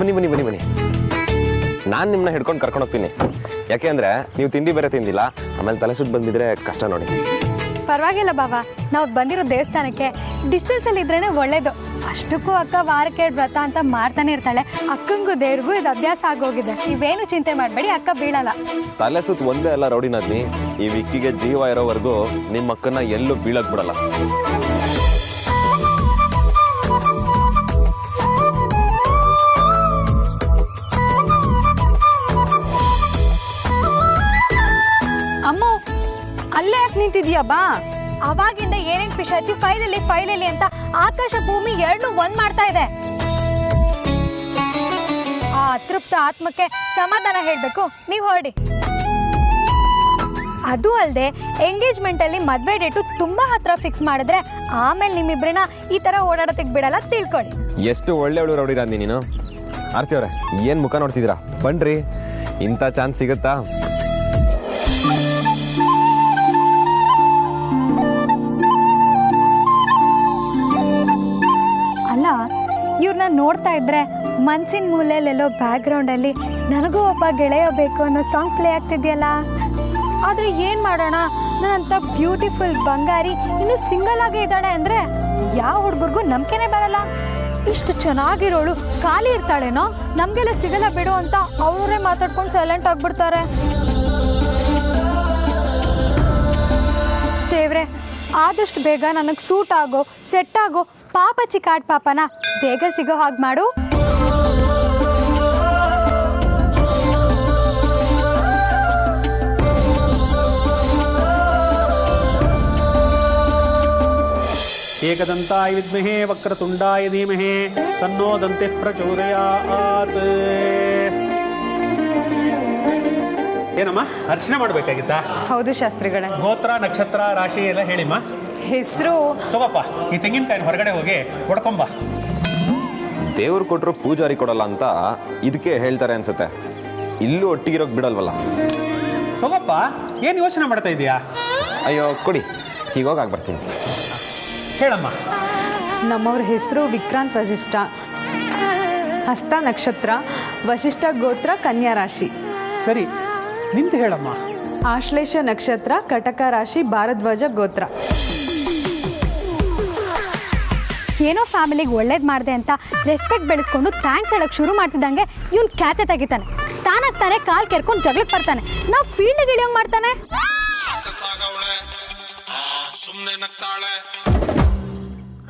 ಬನ್ನಿ ಬನ್ನಿ ಬನ್ನಿ ಬನ್ನಿ, ನಾನು ನಿಮ್ಮನ್ನ ಹಿಡ್ಕೊಂಡು ಕರ್ಕೊಂಡು ಹೋಗ್ತೀನಿ. ಯಾಕೆ ಅಂದರೆ ನೀವು ತಿಂಡಿ ಬೇರೆ ತಿಂದಿಲ್ಲ, ಆಮೇಲೆ ತಲೆ ಸುಟ್ಟು ಬಂದಿದ್ರೆ ಕಷ್ಟ ನೋಡಿ. ಪರವಾಗಿಲ್ಲ ಬಾಬಾ, ನಾವು ಬಂದಿರೋ ದೇವಸ್ಥಾನಕ್ಕೆ ಡಿಸ್ಟೆನ್ಸಲ್ಲಿ ಇದ್ರೇ ಒಳ್ಳೇದು. ಅಷ್ಟಕ್ಕೂ ಅಕ್ಕ ವಾರಕ್ಕೆ ವ್ರತ ಅಂತ ಮಾಡ್ತಾನೆ ಇರ್ತಾಳೆ. ಅಕ್ಕಂಗೂ ದೇವ್ರಿಗೂ ಇದು ಅಭ್ಯಾಸ ಆಗೋಗಿದೆ. ನೀವೇನು ಚಿಂತೆ ಮಾಡಬೇಡಿ, ಅಕ್ಕ ಬೀಳಲ್ಲ. ತಲೆ ಸುತ್ತ ಒಂದೇ ಅಲ್ಲ ರೌಡಿನದ್ನಿ, ಈ ವಿಕ್ಕಿಗೆ ಜೀವ ಇರೋವರೆಗೂ ನಿಮ್ಮ ಅಕ್ಕನ ಎಲ್ಲೂ ಬೀಳಕ್ ಬಿಡಲ್ಲ. ಅಮ್ಮ ಅಲ್ಲೇ ಯಾಕೆ ನಿಂತಿದ್ಯಾ? ಬಾ. ಅವಾಗಿಂದ ಏನೇನ್ ಪಿಶಾಚಿ ಫೈಲಲ್ಲಿ ಅಂತ ಆಕಾಶ ಭೂಮಿ ಎರಡನ್ನೂ ಒಂದ್ ಮಾಡ್ತಾ ಇದೆ. ಆ ಅತೃಪ್ತ ಆತ್ಮಕ್ಕೆ ಸಮಾಧಾನ ಹೇಳ್ಬೇಕು, ನೀವು ಹೊರಡಿ. ಅದು ಅಲ್ಲದೆ ಎಂಗೇಜ್ಮೆಂಟ್ ಅಲ್ಲಿ ಮದ್ವೆ ಡೇಟು ತುಂಬಾ ಹತ್ರ ಫಿಕ್ಸ್ ಮಾಡಿದ್ರೆ ಆಮೇಲೆ ನಿಮ್ಮಿಬ್ರನ್ನ ಈ ತರ ಓಡಾಡೋದಕ್ಕೆ ಬಿಡಲ್ಲ, ತಿಳ್ಕೊಳ್ಳಿ. ಎಷ್ಟು ಒಳ್ಳೆ ರೌಡಿ ರಾಂದಿ ನೀನು. ಆರ್ತಿ ಅವ್ರೆ, ಏನ್ ಮುಖ ನೋಡ್ತಿದ್ದೀರಾ? ಬನ್ರಿ, ಇಂಥ ಚಾನ್ಸ್ ಸಿಗುತ್ತಾ? ಅಲ್ಲ, ಇವ್ರನ್ನ ನೋಡ್ತಾ ಇದ್ರೆ ಮನ್ಸಿನ ಮೂಲೆಯಲ್ಲೆಲ್ಲೋ ಬ್ಯಾಕ್ಗ್ರೌಂಡಲ್ಲಿ ನನಗೂ ಒಬ್ಬ ಗೆಳೆಯ ಬೇಕು ಅನ್ನೋ ಸಾಂಗ್ ಪ್ಲೇ ಆಗ್ತಿದೆಯಲ್ಲ. ಆದರೆ ಏನು ಮಾಡೋಣ, ನನ್ನಂಥ ಬ್ಯೂಟಿಫುಲ್ ಬಂಗಾರಿ ಇನ್ನೂ ಸಿಂಗಲ್ ಆಗೇ ಇದ್ದಾಳೆ ಅಂದರೆ ಯಾವ ಹುಡುಗರಿಗೂ ನಂಬಿಕೆನೇ ಬರಲ್ಲ. ಇಷ್ಟು ಚೆನ್ನಾಗಿರೋಳು ಖಾಲಿ ಇರ್ತಾಳೇನೋ, ನಮಗೆಲ್ಲ ಸಿಗಲ್ಲ ಬಿಡು ಅಂತ ಅವರೇ ಮಾತಾಡ್ಕೊಂಡು ಸೈಲೆಂಟ್ ಆಗಿಬಿಡ್ತಾರೆ. ದೇವ್ರೆ, ಆದಷ್ಟು ಬೇಗ ನನಗೆ ಸೂಟ್ ಆಗೋ ಸೆಟ್ ಆಗೋ ಪಾಪ ಚಿಕಾಟ್ ಪಾಪನ ಬೇಗ ಸಿಗೋ ಹಾಗೆ ಮಾಡು. ಏಕದಂತಾಯ ವಿದ್ಮಹೇ ವಕ್ರತುಂಡಾಯ ಧೀಮಹಿ ತನ್ನೋ ದಂತಿಃ ಪ್ರಚೋದಯಾತ್. ಏನಮ್ಮ, ಅರ್ಚನೆ ಮಾಡಬೇಕಾಗಿತ್ತಾ? ಹೌದು ಶಾಸ್ತ್ರಿಗಳೇ. ಗೋತ್ರ, ನಕ್ಷತ್ರ, ರಾಶಿ ಎಲ್ಲ ಹೇಳಿಮ್ಮ. ಹೆಸರು ತಗೋಪ್ಪ, ಈ ತೆಂಗಿನಕಾಯಿನ ಹೊರಗಡೆ ಹೋಗಿ ಹೊಡ್ಕೊಂಬ. ದೇವ್ರು ಕೊಟ್ಟರು ಪೂಜಾರಿ ಕೊಡಲ್ಲ ಅಂತ ಇದಕ್ಕೆ ಹೇಳ್ತಾರೆ ಅನ್ಸುತ್ತೆ. ಇಲ್ಲೂ ಒಟ್ಟಿಗಿರೋಕ್ ಬಿಡಲ್ವಲ್ಲ. ತಗೋಪ್ಪ, ಏನು ಯೋಚನೆ ಮಾಡ್ತಾ ಇದೀಯಾ? ಅಯ್ಯೋ ಕೊಡಿ, ಹೀಗೋಗಿ ಬರ್ತೀನಿ. ಹೇಳಮ್ಮ. ನಮ್ಮವ್ರ ಹೆಸರು ವಿಕ್ರಾಂತ್ ವಸಿಷ್ಠ, ಹಸ್ತ ನಕ್ಷತ್ರ, ವಸಿಷ್ಠ ಗೋತ್ರ, ಕನ್ಯಾ ರಾಶಿ. ಸರಿ, ನಿಂತು ಹೇಳಮ್ಮ. ಆಶ್ಲೇಷ ನಕ್ಷತ್ರ, ಕಟಕ ರಾಶಿ, ಭಾರದ್ವಾಜ ಗೋತ್ರ. ಏನೋ ಫ್ಯಾಮಿಲಿಗೆ ಒಳ್ಳೇದು ಮಾಡಿದೆ ಅಂತ ರೆಸ್ಪೆಕ್ಟ್ ಬೆಳೆಸ್ಕೊಂಡು ಥ್ಯಾಂಕ್ಸ್ ಹೇಳೋಕ್ಕೆ ಶುರು ಮಾಡ್ತಿದ್ದಂಗೆ ಇವ್ನು ಖ್ಯಾತೆ ತೆಗಿತಾನೆ. ತಾನಾಗ್ತಾನೆ ಕಾಲು ಕೆರ್ಕೊಂಡು ಜಗಳಕ್ಕೆ ಬರ್ತಾನೆ. ನಾವು ಫೀಲ್ಡ್ಗೆ ಇಳಿಯೋಂಗೆ ಮಾಡ್ತಾನೆ.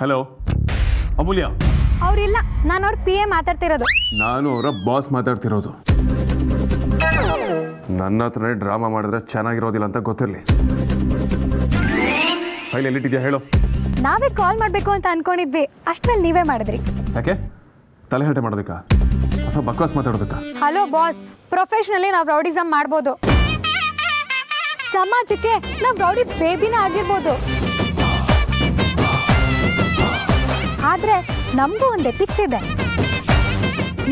ಹಲೋ ಅಮೂಲ್ಯ. ಅವ್ರಿಲ್ಲ, ನಾನು ಅವ್ರ PA ಮಾತಾಡ್ತಿರೋದು. ನಾನು ಅವರ ಬಾಸ್ ಮಾತಾಡ್ತಿರೋದು. ನನ್ನ ಹತ್ರನೇ ಡ್ರಾಮಾ ಮಾಡಿದ್ರೆ ಚೆನ್ನಾಗಿರೋದಿಲ್ಲ ಅಂತ ಗೊತ್ತಿರಲಿ. ಫೈಲ್ ಎಲ್ಲಿಟ್ಟಿದ್ಯಾ ಹೇಳು. ನಾವೇ ಕಾಲ್ ಮಾಡಬೇಕು ಅಂತ ಅನ್ಕೊಂಡಿದ್ವಿ, ಅಷ್ಟರಲ್ಲಿ ನೀವೇ ಮಾಡಿದ್ರಿ. ಯಾಕೆ ತಲೆಹರಟೆ ಮಾಡೋದಕ್ಕ ಅಥವಾ ಬಕ್ವಾಸ್ ಮಾತಾಡೋದಕ್ಕ? ಹಲೋ ಬಾಸ್, ಪ್ರೊಫೆಷನಲಿ ನಾವು ರೌಡಿಸಮ್ ಮಾಡ್ಬೋದು, ಸಮಾಜಕ್ಕೆ ನಾವು ರೌಡಿ ಬೇಬಿನ ಆಗಿರ್ಬೋದು. ಆದ್ರೆ ನಮಗೂ ಒಂದು ಎಥಿಕ್ಸ್ ಇದೆ.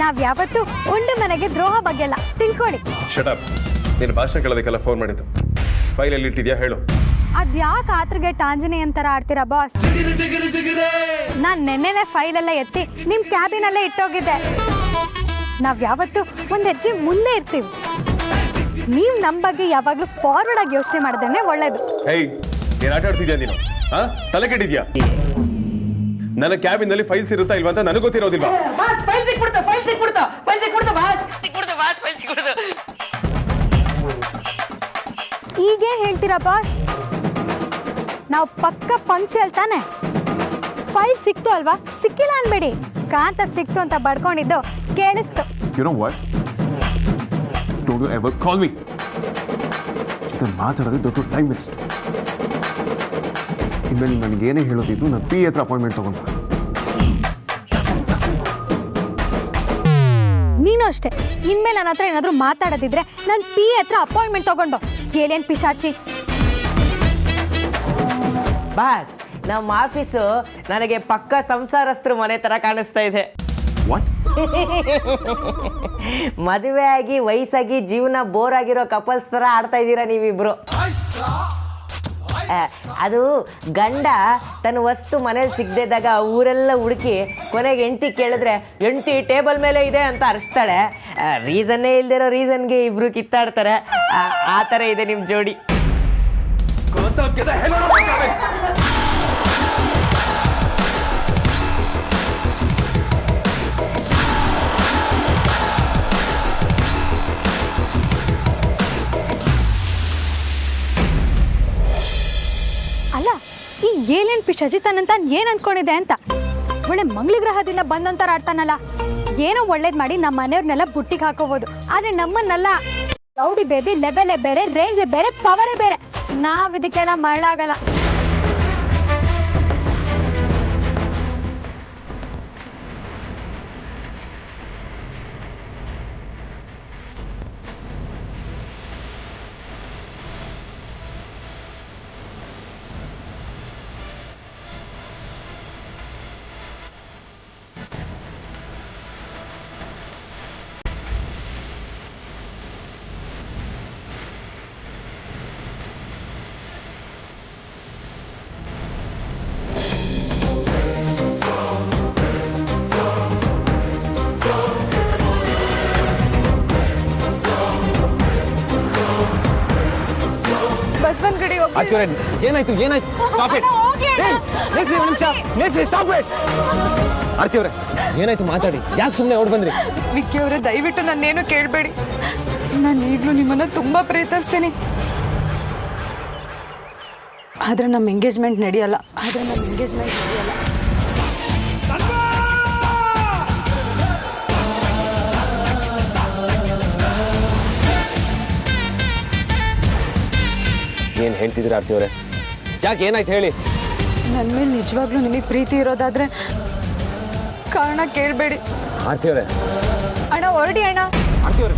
ನಾವ್ ಯಾವತ್ತೂ ಉಂಡು ಮನೆಗೆ ದ್ರೋಹ ಬಗ್ಗೆಲ್ಲ, ತಿಳ್ಕೊಳ್ಳಿ. ಶಟಪ್, ನೀನು ಭಾಷಣ ಕೇಳೋದಕ್ಕೆಲ್ಲ ಫೋನ್ ಮಾಡಿದ್ದು. ಫೈಲ್ ಎಲ್ಲಿಟ್ಟಿದ್ಯಾ ಹೇಳು. ಅದ್ಯಾಕೆ ಆತ್ರಿಗೆ ಆಂಜನೇಯನ್ ಥರ ಆಡ್ತೀರಾ ಬಾಸ್? ನಾನು ನೆನ್ನೆನೆ ಫೈಲೆಲ್ಲ ಎತ್ತಿ ನಿಮ್ಮ ಕ್ಯಾಬಿನಲ್ಲೇ ಇಟ್ಟೋಗಿದ್ದೆ. ನಾವು ಯಾವತ್ತೂ ಒಂದು ಹೆಜ್ಜೆ ಮುಂದೆ ಇರ್ತೀವಿ. ನೀವು ನಮ್ಮ ಬಗ್ಗೆ ಯಾವಾಗಲೂ ಫಾರ್ವರ್ಡ್ ಆಗಿ ಯೋಚನೆ ಮಾಡಿದ್ರೆ ಒಳ್ಳೇದು. ಹೇಯ್, ಏನು ಆಟ ಆಡ್ತಿದ್ಯಾ ನೀನು? ತಲೆ ಕೆಟ್ಟಿದ್ಯಾ? ನನ್ನ ಕ್ಯಾಬಿನಲ್ಲಿ ಫೈಲ್ಸ್ ಇರುತ್ತಾ ಇಲ್ವಾ ಅಂತ ನನಗೆ ಗೊತ್ತಿರೋದಿಲ್ವಾ? ಈಗೇನು ಹೇಳ್ತೀರಾ ಬಾಸ್? ನಾವು ಪಕ್ಕ ಪಂಕ್ಚುಯಲ್ ತಾನೆ. ಫೈಲ್ ಸಿಕ್ತು ಅಲ್ವಾ? ಸಿಕ್ಕಿಲ್ಲ ಅನ್ಬೇಡಿ, ಕಾಂತ ಸಿಕ್ತು ಅಂತ ಬಡ್ಕೊಂಡಿದ್ದು ಕೇಳಿಸ್ತು. You know what? Don't you ever call me. ಜೊತೆ ಮಾತಾಡೋದು ದೊಡ್ಡ ಟೈಮ್ ವೇಸ್ಟ್. ಇನ್ಮೇಲೆ ನನಗೇನೇ ಹೇಳೋದಿದ್ರು ನಾನು PA ಹತ್ರ ಅಪಾಯಿಂಟ್ಮೆಂಟ್ ತಗೊಂಡು. ನೀನು ಅಷ್ಟೇ, ಇನ್ಮೇಲೆ ನನ್ನ ಹತ್ರ ಏನಾದರೂ ಮಾತಾಡೋದಿದ್ರೆ ನಾನು PA ಹತ್ರ ಅಪಾಯಿಂಟ್ಮೆಂಟ್ ತಗೊಂಡು. ಏಲೇನು ಪಿಶಾಚಿ ಬಾಸ್, ನಮ್ಮ ಆಫೀಸು ನನಗೆ ಪಕ್ಕ ಸಂಸಾರಸ್ಥರು ಮನೆ ತರ ಕಾಣಿಸ್ತಾ ಇದೆ. ಮದುವೆ ಆಗಿ ವಯಸ್ಸಾಗಿ ಜೀವನ ಬೋರ್ ಆಗಿರೋ ಕಪಲ್ಸ್ ತರ ಆಡ್ತಾ ಇದ್ದೀರಾ ನೀವಿಬ್ರು. ಅದು ಗಂಡ ತನ್ನ ವಸ್ತು ಮನೇಲಿ ಸಿಗದಿದ್ದಾಗ ಊರೆಲ್ಲ ಹುಡುಕಿ ಕೊನೆಗೆ ಹೆಂಡತಿ ಕೇಳಿದ್ರೆ ಹೆಂಡತಿ ಟೇಬಲ್ ಮೇಲೆ ಇದೆ ಅಂತ ಅರಿಸ್ತಾಳೆ. ರೀಸನ್ನೇ ಇಲ್ದಿರೋ ರೀಸನ್ಗೆ ಇಬ್ರು ಕಿತ್ತಾಡ್ತಾರೆ. ಆ ಥರ ಇದೆ ನಿಮ್ಮ ಜೋಡಿ. ಅಲ್ಲ, ಈ ಏಲಿಯನ್ ಪಿಶಾಚಿ ತನ್ನಂತ ಏನ್ ಅನ್ಕೊಂಡಿದೆ ಅಂತ ಒಳ್ಳೆ ಮಂಗಳಗ್ರಹದಿಂದ ಬಂದಂತರ ಆಡ್ತಾನಲ್ಲ. ಏನೋ ಒಳ್ಳೇದ್ ಮಾಡಿ ನಮ್ಮ ಮನೆಯವ್ರನ್ನೆಲ್ಲ ಬುಟ್ಟಿಗೆ ಹಾಕೋಬಹುದು, ಆದ್ರೆ ನಮ್ಮನ್ನೆಲ್ಲ ರೌಡಿ ಬೇಬಿ ಲೆವೆಲೇ ಬೇರೆ, ರೇಂಜ್ ಬೇರೆ, ಪವರೇ ಬೇರೆ. ನಾವ್ ಇದಕ್ಕೆಲ್ಲ ಮರಳಾಗಲ್ಲ. ಬಸವನಗುಡಿ ಏನಾಯ್ತು ಏನಾಯ್ತು? Stop it. Stop it. Aarthi ಅವ್ರೆ ಏನಾಯ್ತು ಮಾತಾಡಿ, ಯಾಕೆ ಸುಮ್ಮನೆ ಓಡ್ ಬಂದ್ರಿ? ವಿಕ್ಕಿ ಅವರೇ, ದಯವಿಟ್ಟು ನನ್ನೇನು ಕೇಳಬೇಡಿ. ನಾನು ಈಗಲೂ ನಿಮ್ಮನ್ನು ತುಂಬ ಪ್ರೀತಿಸ್ತೀನಿ. ಆದ್ರೆ ನಮ್ಮ ಎಂಗೇಜ್ಮೆಂಟ್ ನಡೆಯಲ್ಲ. ಏನು ಹೇಳ್ತಿದ್ದೀರಾ ಆರ್ತಿ ಅವರೇ? ಯಾಕೆ ಏನಾಯ್ತು ಹೇಳಿ? ನನ್ನ ಮೇಲೆ ನಿಜವಾಗ್ಲೂ ನಿಮಗೆ ಪ್ರೀತಿ ಇರೋದಾದ್ರೆ ಕಾರಣ ಕೇಳಬೇಡಿ. ಆರ್ತಿ ಅವರೇ, ಅಣ್ಣ ಹೊರಡಿ ಅಣ್ಣ. ಆರ್ತಿ ಅವರೇ,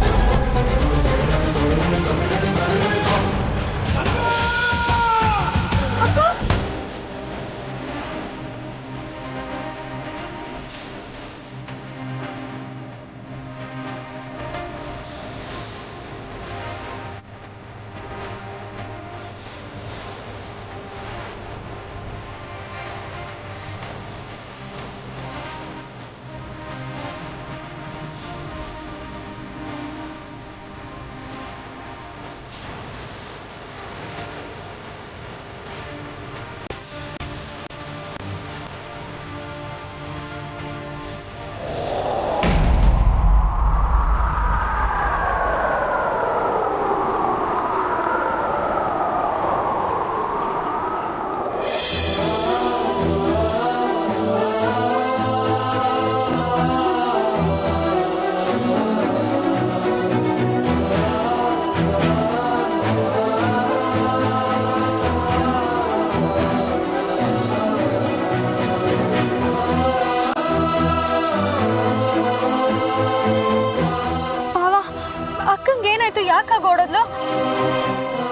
ಯಾಕಾಗ ಓಡೋದ್ಲು?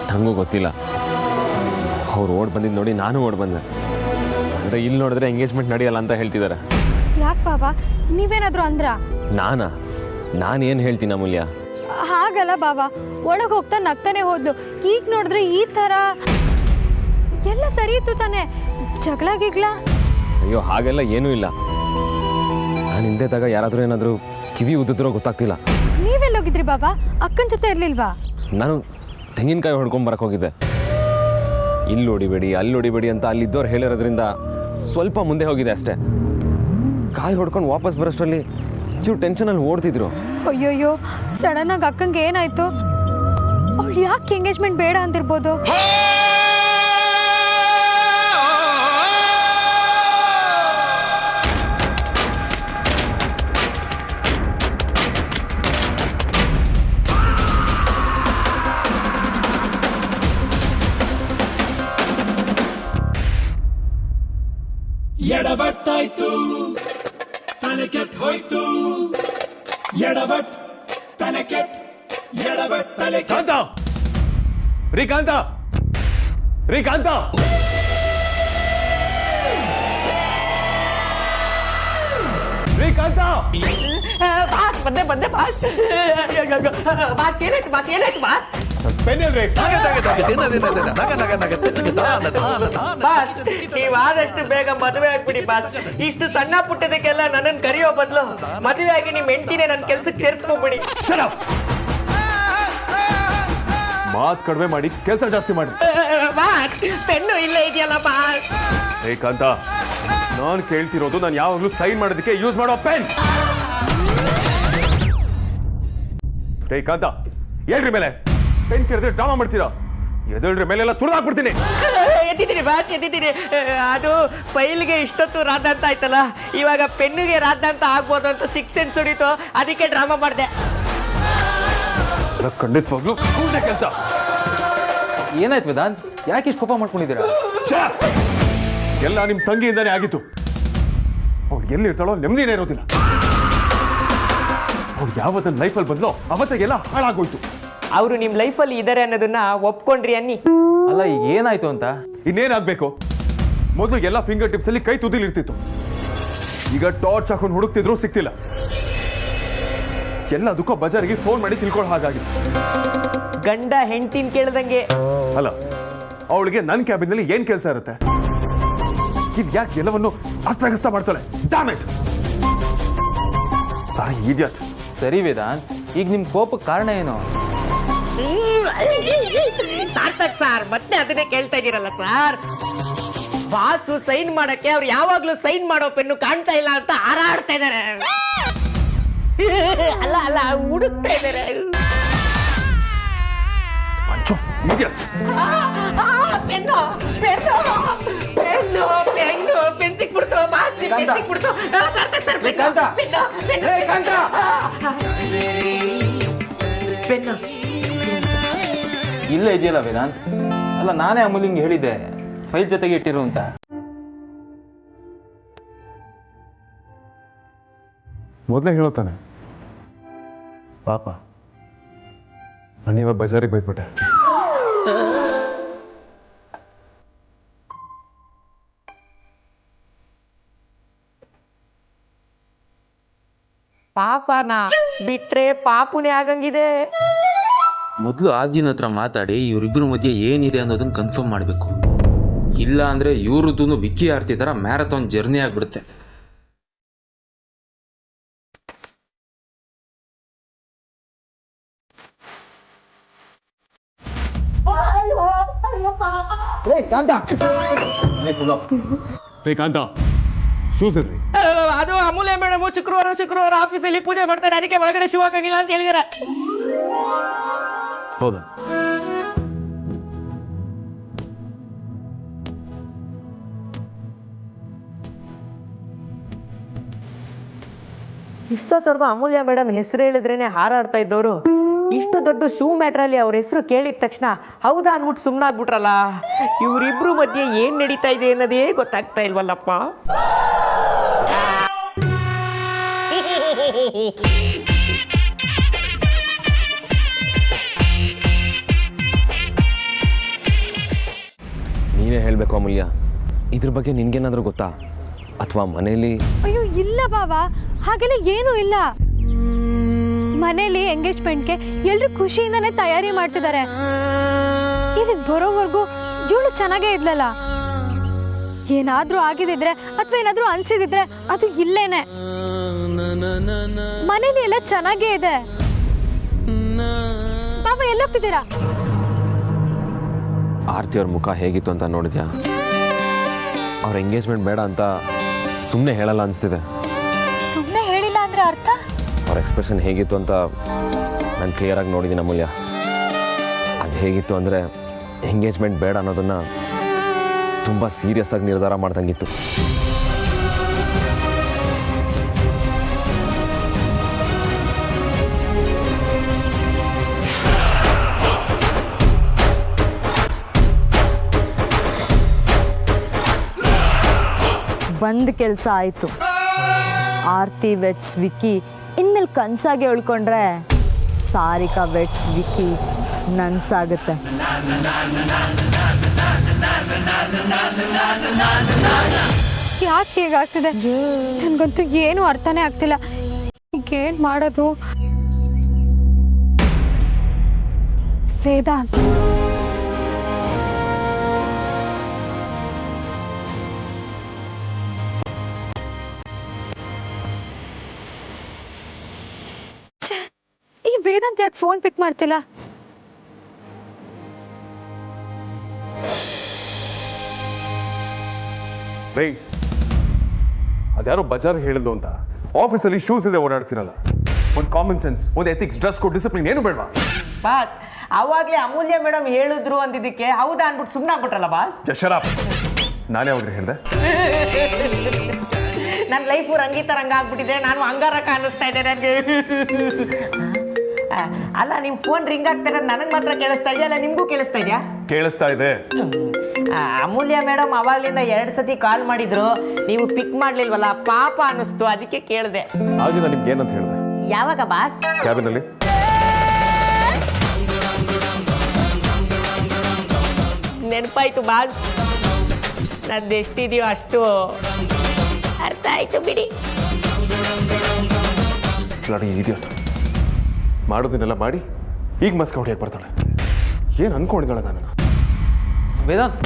ನನಗೂ ಗೊತ್ತಿಲ್ಲ. ಅವ್ರು ಓಡ್ ಬಂದಿದ್ದು ನೋಡಿ ನಾನು ಓಡ್ ಬಂದೆ. ಅಂದರೆ ಇಲ್ಲಿ ನೋಡಿದ್ರೆ ಎಂಗೇಜ್ಮೆಂಟ್ ನಡೆಯಲ್ಲ ಅಂತ ಹೇಳ್ತಿದ್ದಾರೆ. ಯಾಕೆ ಬಾಬಾ, ನೀವೇನಾದರೂ ಅಂದ್ರ? ನಾನೇನು ಹೇಳ್ತೀನಿ ಅಮೂಲ್ಯ? ಹಾಗಲ್ಲ ಬಾಬಾ, ಒಳಗೆ ಹೋಗ್ತಾ ನಗ್ತಾನೆ ಹೋದ್ಲು. ಈಗ ನೋಡಿದ್ರೆ ಈ ಥರ ಎಲ್ಲ ಸರಿ ಇತ್ತು ತಾನೆ, ಜಗಳ ಗಿಗ್ಳ? ಅಯ್ಯೋ ಹಾಗೆಲ್ಲ ಏನೂ ಇಲ್ಲ. ನಾನು ಹಿಂದೆ ತಾಗ ಯಾರಾದರೂ ಏನಾದರೂ ಕಿವಿ ಉದ್ದಿದ್ರೋ ಗೊತ್ತಾಗ್ತಿಲ್ಲ. ನೀವೆಲ್ಲೋಗಿದ್ರಿ ಬಾಬಾ? ಅಕ್ಕನ ಜೊತೆ ಇರಲಿಲ್ವಾ? ನಾನು ತೆಂಗಿನಕಾಯಿ ಹೊಡ್ಕೊಂಬರಕ್ಕೆ ಹೋಗಿದ್ದೆ. ಇಲ್ಲಿ ಹೊಡಿಬೇಡಿ ಅಲ್ಲಿ ಹೊಡಿಬೇಡಿ ಅಂತ ಅಲ್ಲಿದ್ದವ್ರು ಹೇಳಿರೋದ್ರಿಂದ ಸ್ವಲ್ಪ ಮುಂದೆ ಹೋಗಿದೆ ಅಷ್ಟೇ. ಕಾಯಿ ಹೊಡ್ಕೊಂಡು ವಾಪಸ್ ಬರೋಷ್ಟರಲ್ಲಿ ಚೂರು ಟೆನ್ಷನಲ್ಲಿ ಓಡ್ತಿದ್ರು. ಅಯ್ಯೋಯ್ಯೋ, ಸಡನ್ನಾಗಿ ಅಕ್ಕಂಗೆ ಏನಾಯ್ತು? ಅವಳು ಯಾಕೆ ಎಂಗೇಜ್ಮೆಂಟ್ ಬೇಡ ಅಂದಿರ್ಬೋದು? ಎಡಬಟ್ಟಾಯ್ತು, ತಲೆ ಕೆಟ್ಟ ಹೋಯ್ತು. ಎಡಬಟ್ ತಲೆ ಕೆಟ್ಟ, ಎಡಬಟ್ ತಲೆ ಕಾಂತ, ರೀ ಕಾಂತ, ರೀ ಕಾಂತ, ರೀ ಕಾಂತ. ಬಾಸ್ ಬಂದೆ ಬಾಸ್. ಬಾಸ್ ಏನಾಯ್ತು ಬಾಸ್? ಪೆನ್ ಎಲ್ರಿ? ಬಾಸ್ ನೀವ್ ಆದಷ್ಟು ಬೇಗ ಮದುವೆ ಆಗ್ಬಿಡಿ ಬಾಸ್. ಇಷ್ಟು ಸಣ್ಣ ಪುಟ್ಟದಕ್ಕೆಲ್ಲ ನನ್ನನ್ನು ಕರೆಯೋ ಬದಲು ಮದುವೆ ಆಗಿ ನಿಮ್ ಹೆಂಡತಿನೇ ನನ್ನ ಕೆಲ್ಸಕ್ಕೆ ಸೇರಿಸ್ಕೊಂಡ್ಬಿಡಿ. ಮಾತ್ ಕಡಿಮೆ ಮಾಡಿ ಕೆಲಸ ಜಾಸ್ತಿ ಮಾಡಿ. ಬಾಸ್ ಪೆನ್ನು ಇಲ್ಲೇ ಇದೆಯಲ್ಲ ಬಾಸ್. ಏಕಂತ ನಾನು ಕೇಳ್ತಿರೋದು ನಾನು ಯಾವಾಗಲೂ ಸೈನ್ ಮಾಡೋದಕ್ಕೆ ಯೂಸ್ ಮಾಡೋ ಪೆನ್. ಏಕಂತ ಹೇಳ್ರಿ ಮೇಲೆ ಪೆನ್ ಕೇಳಿದ್ರೆ ಡ್ರಾಮಾ ಮಾಡ್ತೀರಾ? ಎದಳ್ರಿ ಮೇಲೆಲ್ಲ ತುಳಿದಾಕ್ಬಿಡ್ತೀನಿ. ಎದ್ದಿದ್ದೀನಿ ಬಾಸ್ ಎದ್ದಿದ್ದೀನಿ. ಅದು ಫೈಲ್ಗೆ ಇಷ್ಟೊತ್ತು ರಾಧ ಅಂತ ಆಯ್ತಲ್ಲ, ಇವಾಗ ಪೆನ್ನಿಗೆ ರಾಧ ಅಂತ ಆಗ್ಬೋದು ಅಂತ 6 ಸೆನ್ಸ್ ಹೊಡಿತು, ಅದಕ್ಕೆ ಡ್ರಾಮಾ ಮಾಡಿದೆ. ಖಂಡಿತವಾಗ್ಲೂ ಕೆಲಸ. ಏನಾಯ್ತು ವೇದಾಂತ್, ಯಾಕೆ ಇಷ್ಟು ಕೋಪ ಮಾಡ್ಕೊಂಡಿದ್ದೀರಾ? ಎಲ್ಲ ನಿಮ್ ತಂಗಿಯಿಂದಾನೇ ಆಗಿತ್ತು. ಅವ್ಳು ಎಲ್ಲಿರ್ತಾಳೋ ನೆಮ್ಮದಿನೇ ಇರೋದಿಲ್ಲ. ಅವ್ಳು ಯಾವತ್ತ ಲೈಫಲ್ಲಿ ಬಂದ್ಲೋ ಅವತ್ತಿಗೆಲ್ಲ ಹಾಳಾಗೋಯ್ತು. ಅವರು ನಿಮ್ಮ ಲೈಫಲ್ಲಿ ಇದ್ದಾರೆ ಅನ್ನೋದನ್ನ ಒಪ್ಕೊಂಡ್ರಿ ಅನ್ನಿ. ಅಲ್ಲ ಈಗ ಏನಾಯ್ತು ಅಂತ? ಇನ್ನೇನಾಗ್ಬೇಕು? ಮೊದಲು ಎಲ್ಲ ಫಿಂಗರ್ ಟಿಪ್ಸ್ ಅಲ್ಲಿ ಕೈ ತುದಿಲಿರ್ತಿತ್ತು. ಈಗ ಟಾರ್ಚ್ ಹಾಕೊಂಡು ಹುಡುಕ್ತಿದ್ರು ಸಿಕ್ತಿಲ್ಲ. ಎಲ್ಲದಕ್ಕೂ ಬಜಾರಿಗೆ ಫೋನ್ ಮಾಡಿ ತಿಳ್ಕೊಳ್ಳೋ ಹಾಗಾಗಿ. ಗಂಡ ಹೆಂಡತಿನ ಕೇಳ್ದಂಗೆ. ಅಲ್ಲ, ಅವಳಿಗೆ ನನ್ನ ಕ್ಯಾಬಿನಲ್ಲಿ ಏನ್ ಕೆಲಸ ಇರುತ್ತೆ? ಇದು ಯಾಕೆ ಎಲ್ಲವನ್ನು ಅಸ್ತವ್ಯಸ್ತ ಮಾಡ್ತಾಳೆ? Damn it idiot. ಸರಿ ವೇದಾಂತ್, ಈಗ ನಿಮ್ ಕೋಪಕ್ಕೆ ಕಾರಣ ಏನು? ಸಾರ್ಥಕ್ ಸರ್ ಮತ್ತೆ ಅದನ್ನೇ ಕೇಳ್ತಾ ಇದೀರಲ್ಲ ಸರ್. ಬಾಸು ಸೈನ್ ಮಾಡಕ್ಕೆ ಅವ್ರು ಯಾವಾಗ್ಲೂ ಸೈನ್ ಮಾಡೋ ಪೆನ್ನು ಕಾಣ್ತಾ ಇಲ್ಲ ಅಂತ ಹಾರಾಡ್ತಾ ಇದಾರೆ. ಅಲ್ಲ ಅಲ್ಲ ಹುಡುಕ್ತಾ ಇದಾರೆ. Pen pen pen pen pen ಸಿಕ್ಬಿಡ್ತು ಬಾಸ್, ಪೆನ್ ಸಿಕ್ಬಿಡ್ತು. ಸಾರ್ಥಕ್ ಸರ್ ಪೆನ್ನು ಪೆನ್ನು ಇಲ್ಲೇ ಇದೆಯಲ್ಲ ವೇದಾಂತ್. ಅಲ್ಲ ನಾನೇ ಅಮೂಲ್ಯಂಗೆ ಹೇಳಿದ್ದೆ ಫೈಲ್ ಜೊತೆಗೆ ಇಟ್ಟಿರು ಅಂತ. ಮೊದಲೇ ಹೇಳೋತಾನೆ ಪಾಪ. ನಾನಿವಾಗ ಬಜಾರಿಗೆ ಬೈದ್ಬಿಟ್ಟೆ. ಪಾಪನ ಬಿಟ್ರೆ ಪಾಪುನೇ ಆಗಂಗಿದೆ. ಮೊದಲು ಆಜಿನ ಹತ್ರ ಮಾತಾಡಿ ಇವರಿಬ್ಬರ ಮಧ್ಯೆ ಏನಿದೆ ಅನ್ನೋದನ್ನ ಕನ್ಫರ್ಮ್ ಮಾಡಬೇಕು. ಇಲ್ಲ ಅಂದರೆ ಇವ್ರದ್ದು ವಿಕ್ಕಿ ಆರ್ತಿ ಥರ ಮ್ಯಾರಥಾನ್ ಜರ್ನಿ ಆಗಿಬಿಡುತ್ತೆ. ಶ್ರೀಕಾಂತ ಶೂಸ್ ಇರ್ರಿ. ಅದು ಅಮೂಲ್ಯ ಮೇಡಮ್ ಶುಕ್ರವಾರ ಆಫೀಸಲ್ಲಿ ಪೂಜೆ ಮಾಡ್ತಾರೆ, ಅದಕ್ಕೆ ಒಳಗಡೆ ಶೂ ಹಾಕಂಗಿಲ್ಲ ಅಂತ ಹೇಳಿದಾರೆ. ಹೌದಾ? ಇಷ್ಟೊತ್ತರ್ದು ಅಮೂಲ್ಯ ಮೇಡಮ್ ಹೆಸರು ಹೇಳಿದ್ರೇನೆ ಹಾರಾಡ್ತಾ ಇದ್ದವರು ಇಷ್ಟು ದೊಡ್ಡ ಶೂ ಮ್ಯಾಟ್ರಲ್ಲಿ ಅವ್ರ ಹೆಸರು ಕೇಳಿದ ತಕ್ಷಣ ಹೌದಾ ಅಂದ್ಬಿಟ್ಟು ಸುಮ್ಮನಾಗ್ಬಿಟ್ರಲ್ಲ. ಇವರಿಬ್ರು ಮಧ್ಯೆ ಏನ್ ನಡೀತಾ ಇದೆ ಅನ್ನೋದೇ ಗೊತ್ತಾಗ್ತಾ ಇಲ್ವಲ್ಲಪ್ಪ. ನೀನೇ ಹೇಳಬೇಕು ಅಮೂಲ್ಯ, ಇದ್ರ ಬಗ್ಗೆ ನಿನ್ಗೇನಾದ್ರೂ ಗೊತ್ತಾ? ಅಥವಾ ಮನೇಲಿ? ಅಯ್ಯೋ ಇಲ್ಲ ಬಾವಾ, ಹಾಗೆಲ್ಲ ಏನೂ ಇಲ್ಲ. ಮನೇಲಿ ಎಂಗೇಜ್ಮೆಂಟ್ಗೆ ಎಲ್ಲರೂ ಖುಷಿಯಿಂದಾನೇ ತಯಾರಿ ಮಾಡ್ತಿದ್ದಾರೆ. ಇಲ್ಲಿಗೆ ಬರೋವರೆಗೂ ಇವಳು ಚೆನ್ನಾಗೇ ಇದ್ಲಲ್ಲ. ಏನಾದ್ರೂ ಆಗಿದಿದ್ರೆ ಅಥವಾ ಏನಾದ್ರೂ ಅನ್ಸಿದಿದ್ರೆ ಅದು ಇಲ್ಲೇನೆ. ಮನೇಲಿ ಎಲ್ಲ ಚೆನ್ನಾಗೇ ಇದೆ. ಬಾಬಾ ಎಲ್ಲೋಗ್ತಿದ್ದೀರಾ? ಆರ್ತಿ ಅವ್ರ ಮುಖ ಹೇಗಿತ್ತು ಅಂತ ನೋಡಿದ್ಯಾ? ಅವ್ರ ಎಂಗೇಜ್ಮೆಂಟ್ ಬೇಡ ಅಂತ ಸುಮ್ಮನೆ ಹೇಳಲ್ಲ ಅನಿಸ್ತಿದೆ. ಸುಮ್ಮನೆ ಹೇಳಿಲ್ಲ ಅಂದ್ರೆ ಅರ್ಥ? ಅವ್ರ ಎಕ್ಸ್ಪ್ರೆಷನ್ ಹೇಗಿತ್ತು ಅಂತ ನಾನು ಕ್ಲಿಯರಾಗಿ ನೋಡಿದ್ದೀನಿ ಅಮೂಲ್ಯ. ಅದು ಹೇಗಿತ್ತು ಅಂದರೆ ಎಂಗೇಜ್ಮೆಂಟ್ ಬೇಡ ಅನ್ನೋದನ್ನು ತುಂಬ ಸೀರಿಯಸ್ ಆಗಿ ನಿರ್ಧಾರ ಮಾಡ್ದಂಗಿತ್ತು. ಬಂದ್ ಕೆಲಸ ಆಯಿತು. ಆರ್ತಿ ವೆಟ್ಸ್ ವಿಕ್ಕಿ ಇನ್ಮೇಲೆ ಕನ್ಸಾಗೆ ಉಳ್ಕೊಂಡ್ರೆ ಸಾರಿಕಾ ವೆಟ್ಸ್ ವಿಕ್ಕಿ ನನ್ಸಾಗುತ್ತೆ. ಯಾಕೆ ಹೀಗಾಗ್ತಿದೆ? ನನಗಂತೂ ಏನೂ ಅರ್ಥನೇ ಆಗ್ತಿಲ್ಲ. ಈಗೇನು ಮಾಡೋದು? ವೇದಾಂತ್. ಈ ವೇದಾಂತ್ ಯಾಕೆ ಫೋನ್ ಪಿಕ್ ಮಾಡ್ತಿಲ್ಲ? ರೈ, ಅದ್ಯಾರೋ ಬಜಾರ್ ಹೇಳಿದ್ದು ಅಂತ ಆಫೀಸಲ್ಲಿ ಶೂಸ್ ಇದೆ ಓಡಾಡ್ತಿರಲ್ಲ. ಒಂದು ಕಾಮನ್ ಸೆನ್ಸ್, ಒಂದು ಎಥಿಕ್ಸ್, ಡ್ರೆಸ್ ಕೋಡ್, ಡಿಸಿಪ್ಲಿನ್ ಏನು ಬೇಡವಾ? ಬಾಸ್, ಅವಾಗಲೇ ಅಮೂಲ್ಯ ಮೇಡಮ್ ಹೇಳಿದ್ರು ಅಂದಿದ್ದಕ್ಕೆ ಹೌದಾ ಅನ್ಬಿಟ್ಟು ಸುಮ್ಮನೆ ಆಗ್ಬಿಟ್ರಲ್ಲ ಬಾಸ್. ಜಶರಾಪ್, ನಾನೇ ಅವಾಗ್ರೆ ಹೇಳಿದೆ. ನನ್ನ ಲೈಫು ರಂಗಿತ ರಂಗ ಆಗ್ಬಿಟ್ಟಿದೆ, ನಾನು ಅಂಗಾರ ಕಾಣಿಸ್ತಾ ಇದ್ದೆ ನನಗೆ. ಅಲ್ಲ, ನಿಮ್ಮ ಫೋನ್ ರಿಂಗ್ ಆಗ್ತಾ ಇರೋದು ನನಗೆ ಮಾತ್ರ ಕೇಳಿಸ್ತಾ ಇದೆಯಾ, ಅಲ್ಲ ನಿಮಗೂ ಕೇಳಿಸ್ತಾ ಇದೆಯಾ? ಕೇಳಿಸ್ತಾ ಇದೆ. ಅಮೂಲ್ಯ ಮೇಡಮ್ ಅವಾಗ್ಲಿಂದ 2 ಸತಿ ಕಾಲ್ ಮಾಡಿದ್ರು, ನೀವು ಪಿಕ್ ಮಾಡ್ಲಿಲ್ವಲ್ಲ, ಪಾಪ ಅನ್ನಿಸ್ತು, ಅದಕ್ಕೆ ಕೇಳಿದೆ. ಆಗಿಂದ ನಿಮ್ಗೆ ಏನಂತ ಹೇಳಿದೆ? ಯಾವಾಗ ಬಾಸ್? ಕ್ಯಾಬಿನಲ್ಲಿ. ನೆನಪಾಯ್ತು ಬಾಸ್, ನಂದು ಎಷ್ಟಿದೆಯೋ ಅಷ್ಟು ಅರ್ಥ ಆಯ್ತು ಬಿಡಿ. ಇಡಿಯಟ್, ಮಾಡೋದನ್ನೆಲ್ಲ ಮಾಡಿ ಈಗ ಮಸ್ಕ ಹೊಡಿಯಕ್ಕೆ ಬರ್ತಾಳೆ. ಏನು ಅನ್ಕೊಂಡಿದ್ದಾಳೆ ನಾನು? ವೇದಾಂತ್,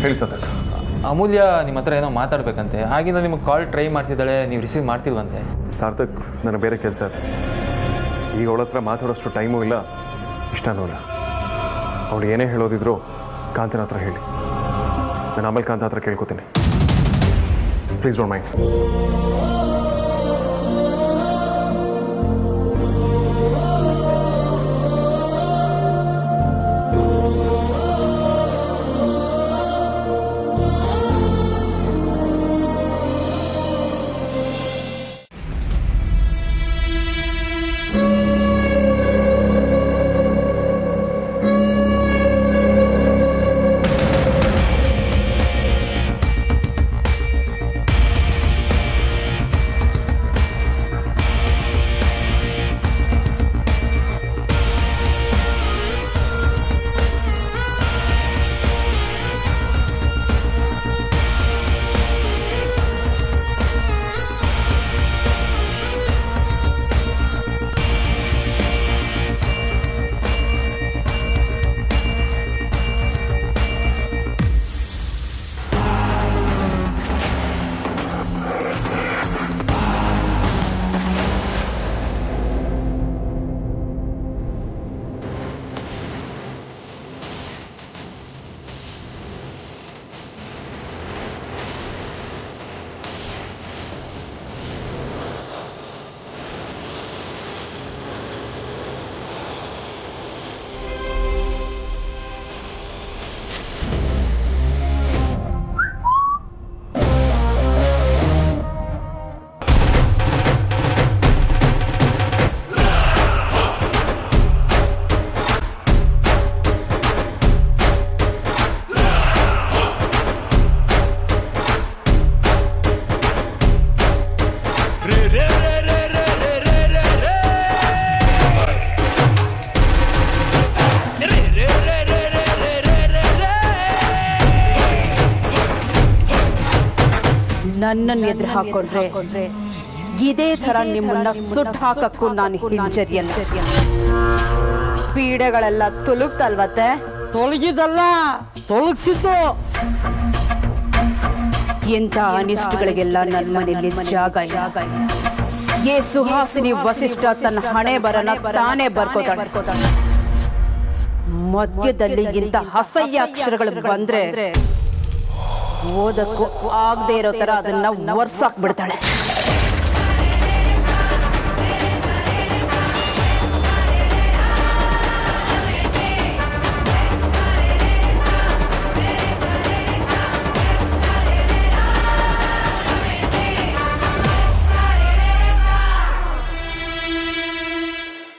ಹೇಳಿ ಸದ್ಯ. ಅಮೂಲ್ಯ ನಿಮ್ಮ ಹತ್ರ ಏನೋ ಮಾತಾಡ್ಬೇಕಂತೆ, ಆಗಿಂದ ನಿಮಗೆ ಕಾಲ್ ಟ್ರೈ ಮಾಡ್ತಿದ್ದಾಳೆ, ನೀವು ರಿಸೀವ್ ಮಾಡ್ತಿಲ್ವಂತೆ. ಸಾರ್ಥಕ್, ನನಗೆ ಬೇರೆ ಕೆಲಸ ಇದೆ. ಈಗ ಅವಳ ಹತ್ರ ಮಾತಾಡೋಷ್ಟು ಟೈಮೂ ಇಲ್ಲ, ಇಷ್ಟನೂ ಇಲ್ಲ. ಅವಳು ಏನೇ ಹೇಳೋದಿದ್ರು ಕಾಂತನ ಹತ್ರ ಹೇಳಿ. ನಾನು ಆಮೇಲೆ ಕಾಂತ ಹತ್ರ ಕೇಳ್ಕೊತೀನಿ. Please don't mind. ನನ್ನನ್ನು ಎದುರು ಹಾಕೊಂಡ್ರೆ ಇದೇ ಥರ ನಿಮ್ಮನ್ನ ಸುಟ್ಟು ಹಾಕಕ್ಕೂ ನಾನು ಹಿಂಜರಿಯಲ್ಲ. ಪೀಡೆಗಳೆಲ್ಲ ತುಲುಕ್ತಲ್ವತ್ತೆ? ತೊಲಗಿದಲ್ಲ, ತೊಲಗಿಸಿದ್ದು. ಎಂಥ ಅನಿಷ್ಟಗಳಿಗೆಲ್ಲ ನನ್ನ ಮನೆಯಲ್ಲಿ ಜಾಗ ಇಲ್ಲ. ಏ ಸುಹಾಸಿನಿ ವಸಿಷ್ಠ ತನ್ನ ಹಣೆ ಬರನ ತಾನೇ ಬರ್ಕೋತಾಳೆ. ಮಧ್ಯದಲ್ಲಿ ಇಂಥ ಅಸಹ್ಯ ಅಕ್ಷರಗಳು ಬಂದ್ರೆ ಓದಕ್ಕೂ ಆಗದೆ ಇರೋ ತರ ಅದನ್ನ ಒರ್ಸಾಕ್ಬಿಡ್ತಾಳೆ.